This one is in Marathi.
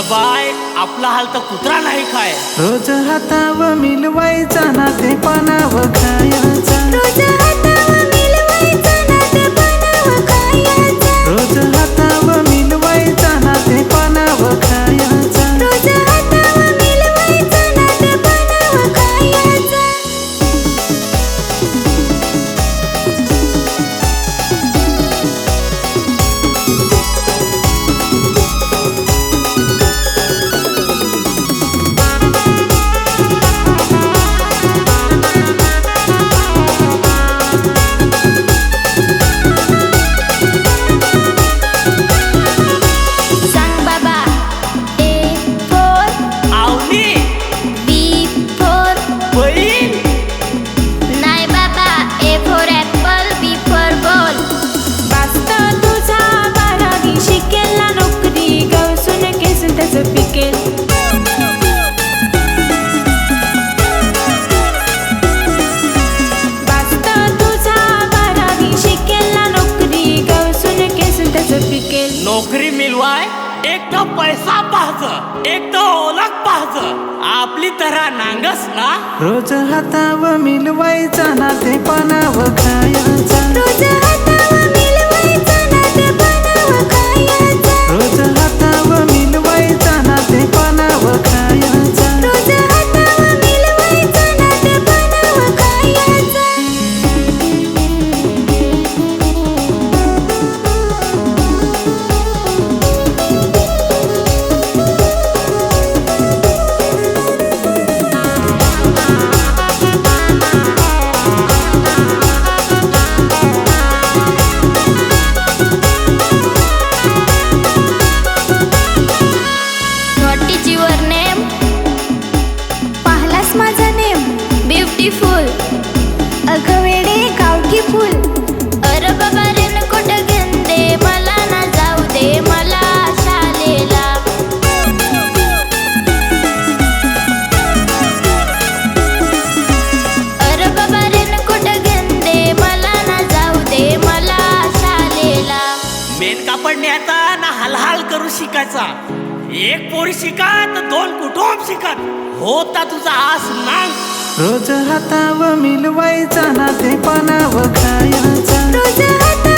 बाय आपला हाल तर कुत्रा नाही खाय. रोज हातावर मिलवायचा ना ते पानावर खायचा. रोज हातावर मिलवायचा ना ते पानावर खायचा. रोज हातावर मिलवायचा ना ते पानावर खायचा. रोज हातावर मिलवायचा ना ते पानावर खायचा. नोकरी मिळवाय एक तर पैसा पाहज एक तर ओळख पाहज आपली तरह नांगस ना. रोज हातावर मिलवायचा ना ते पानावर खायचा. रोज हातावर मिलवायचा ना ते पानावर खायचा. रोज हातावर मिलवायचा ना ते पानावर खायचा. रोज हातावर मिलवायचा ना ते पानावर खायचा. माझा नेम ब्युटिफुल अगं वेडे गावठी फुल. अरे बाबा रेन कुठं गेंदे मला ना जाऊ दे मला शालेला. अरे बाबा रेन कुठं गेंदे मला ना जाऊ दे मला शालेला. मेन कापड न्यायचा ना हलहाल करू शिकायचा. एक पोरी शिकत दोन कुटुंब शिकत होता तुझा आस नांग. रोज हातावर मिलवायचा ना ते पानावर खायचा. रोज हातावर